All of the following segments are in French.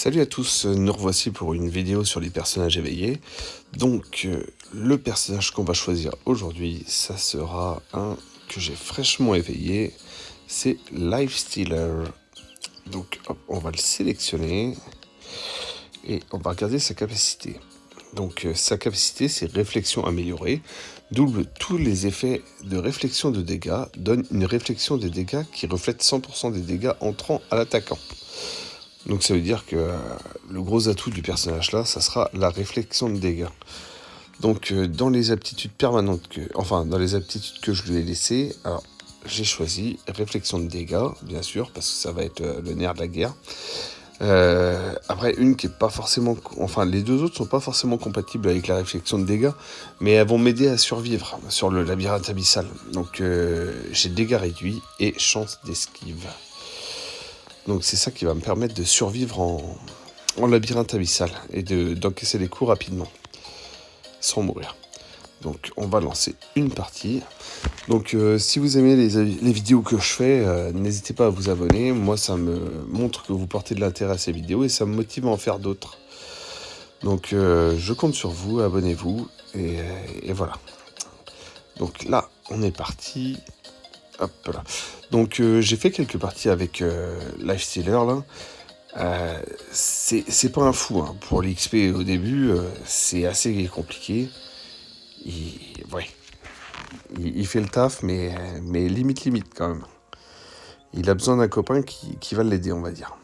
Salut à tous, nous revoici pour une vidéo sur les personnages éveillés. Donc le personnage qu'on va choisir aujourd'hui, ça sera un que j'ai fraîchement éveillé, c'est Lifestealer. Donc hop, on va le sélectionner et on va regarder sa capacité. Donc sa capacité c'est réflexion améliorée, double tous les effets de réflexion de dégâts, donne une réflexion des dégâts qui reflète 100% des dégâts entrant à l'attaquant. Donc ça veut dire que le gros atout du personnage là, ça sera la réflexion de dégâts. Donc dans les aptitudes permanentes dans les aptitudes que je lui ai laissées, alors j'ai choisi réflexion de dégâts, bien sûr, parce que ça va être le nerf de la guerre. Après, une qui est pas forcément, les deux autres sont pas forcément compatibles avec la réflexion de dégâts, mais elles vont m'aider à survivre sur le labyrinthe abyssal. Donc j'ai dégâts réduits et chance d'esquive. Donc c'est ça qui va me permettre de survivre en labyrinthe abyssal et d'encaisser les coups rapidement, sans mourir. Donc on va lancer une partie. Donc si vous aimez les vidéos que je fais, n'hésitez pas à vous abonner. Moi ça me montre que vous portez de l'intérêt à ces vidéos et ça me motive à en faire d'autres. Donc je compte sur vous, abonnez-vous et voilà. Donc là on est parti. Hop là. Donc j'ai fait quelques parties avec Lifestealer là. C'est pas un fou hein. Pour l'XP au début, c'est assez compliqué. Ouais, il fait le taf, mais limite quand même. Il a besoin d'un copain qui va l'aider, on va dire.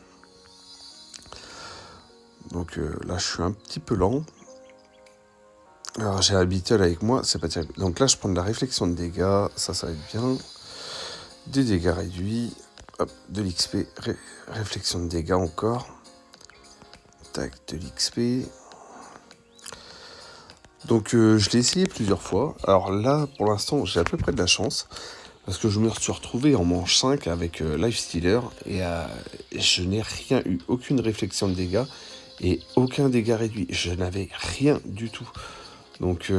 Donc là, je suis un petit peu lent. Alors j'ai un Beetle avec moi, c'est pas terrible. Donc là, je prends de la réflexion de dégâts, ça va être bien. Des dégâts réduits. Hop, de l'XP, réflexion de dégâts encore. Tac, de l'XP. Donc je l'ai essayé plusieurs fois. Alors là, pour l'instant, j'ai à peu près de la chance. Parce que je me suis retrouvé en manche 5 avec Lifestealer. Et je n'ai rien eu. Aucune réflexion de dégâts. Et aucun dégât réduit. Je n'avais rien du tout. Donc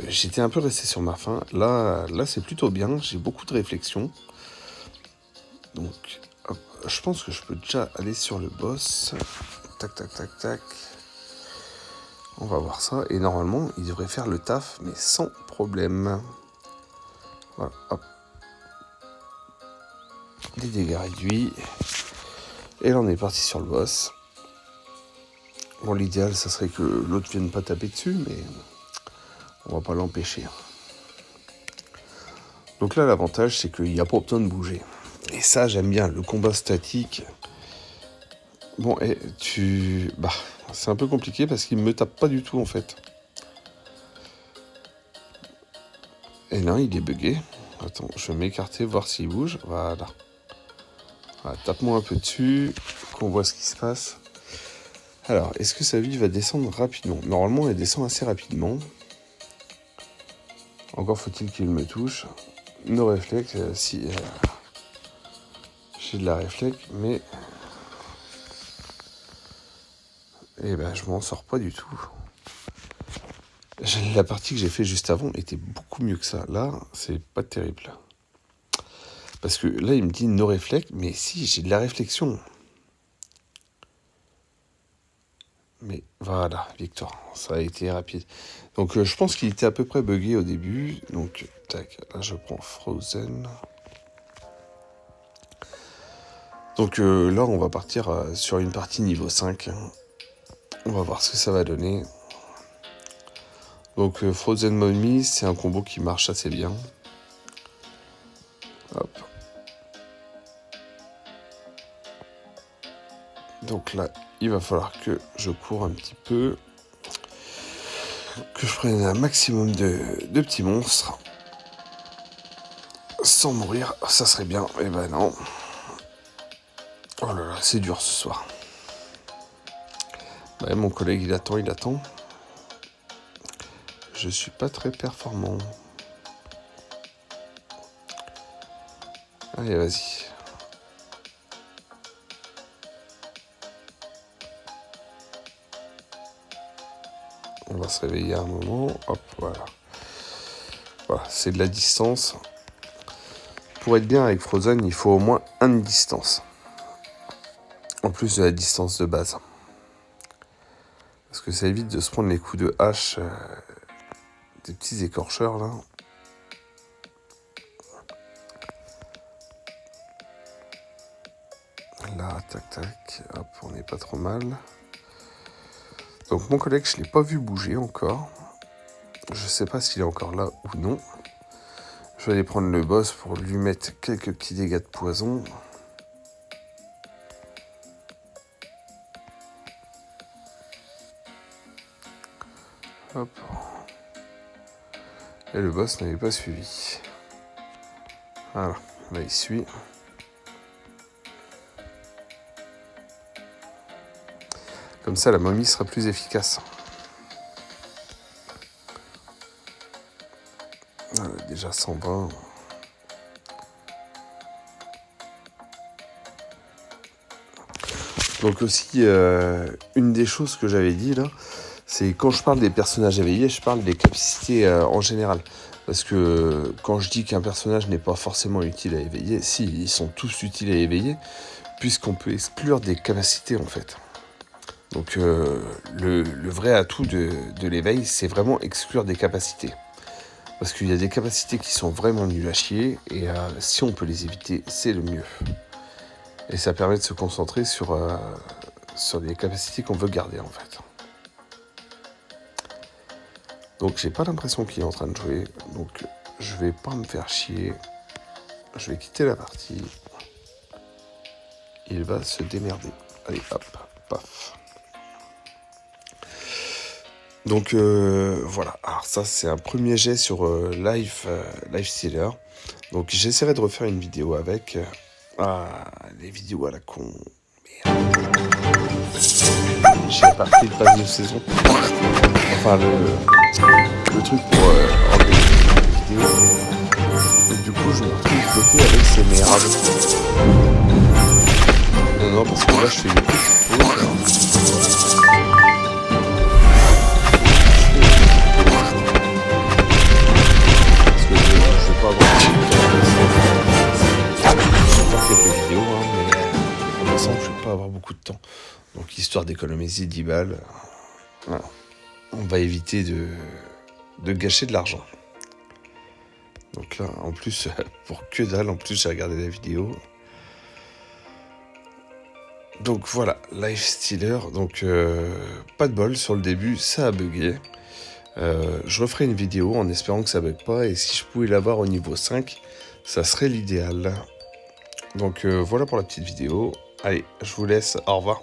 j'étais un peu resté sur ma faim. Là c'est plutôt bien. J'ai beaucoup de réflexion. Donc hop, je pense que je peux déjà aller sur le boss. Tac, tac, tac, tac. On va voir ça. Et normalement, il devrait faire le taf, mais sans problème. Voilà, hop. Des dégâts réduits. Et là, on est parti sur le boss. Bon, l'idéal, ça serait que l'autre vienne pas taper dessus, mais on va pas l'empêcher. Donc là, l'avantage, c'est qu'il n'y a pas besoin de bouger. Et ça, j'aime bien. Le combat statique. Bon, et c'est un peu compliqué parce qu'il me tape pas du tout, en fait. Et là, il est bugué. Attends, je vais m'écarter, voir s'il bouge. Voilà. Tape-moi un peu dessus, qu'on voit ce qui se passe. Alors, est-ce que sa vie va descendre rapidement? Normalement, elle descend assez rapidement. Encore faut-il qu'il me touche. Nos réflexes, si... j'ai de la réflexe, mais... Eh ben, je m'en sors pas du tout. La partie que j'ai fait juste avant était beaucoup mieux que ça. Là, c'est pas terrible. Parce que là, il me dit no réflexe, mais si, j'ai de la réflexion. Mais voilà, victoire, ça a été rapide. Donc je pense qu'il était à peu près buggé au début. Donc, tac, là je prends Frozen. Donc là, on va partir sur une partie niveau 5. On va voir ce que ça va donner. Donc Frozen Mommy, c'est un combo qui marche assez bien. Hop. Donc là, il va falloir que je cours un petit peu. Que je prenne un maximum de petits monstres. Sans mourir, ça serait bien. Eh ben non. Oh là là, c'est dur ce soir. Ouais, mon collègue, il attend. Je suis pas très performant. Allez, vas-y. On va se réveiller à un moment. Hop, voilà. Voilà, c'est de la distance. Pour être bien avec Frozen, il faut au moins 1 de distance. En plus de la distance de base. que ça évite de se prendre les coups de hache des petits écorcheurs là. Là, tac tac, hop, on n'est pas trop mal. Donc mon collègue, je ne l'ai pas vu bouger encore. Je sais pas s'il est encore là ou non. Je vais aller prendre le boss pour lui mettre quelques petits dégâts de poison. Hop. Et le boss n'avait pas suivi. Voilà, là il suit. Comme ça, la momie sera plus efficace. Voilà, déjà 120. Donc aussi, une des choses que j'avais dit là, c'est quand je parle des personnages éveillés, je parle des capacités en général. Parce que quand je dis qu'un personnage n'est pas forcément utile à éveiller, si, ils sont tous utiles à éveiller, puisqu'on peut exclure des capacités en fait. Donc le vrai atout de l'éveil, c'est vraiment exclure des capacités. Parce qu'il y a des capacités qui sont vraiment nulles à chier, et si on peut les éviter, c'est le mieux. Et ça permet de se concentrer sur les capacités qu'on veut garder en fait. Donc j'ai pas l'impression qu'il est en train de jouer, donc je vais pas me faire chier. Je vais quitter la partie. Il va se démerder. Allez hop, paf. Donc voilà, alors ça c'est un premier jet sur Lifestealer. Donc j'essaierai de refaire une vidéo avec. Les vidéos à la con. Merde. J'ai pas pris le pass de saison. Enfin le truc pour enlever les vidéos. Et du coup je me retrouve bloqué avec ces merdes. Non, parce que là je fais une petite pause. Pas avoir quelques vidéos, mais pour l'instant je vais pas avoir beaucoup de temps. Donc histoire d'économiser 10 balles, voilà. On va éviter de gâcher de l'argent. Donc là en plus, pour que dalle, en plus j'ai regardé la vidéo. Donc voilà, Lifestealer, donc pas de bol sur le début, ça a bugué. Je referai une vidéo en espérant que ça bug pas, et si je pouvais l'avoir au niveau 5, ça serait l'idéal. Donc voilà pour la petite vidéo. Allez, je vous laisse, au revoir.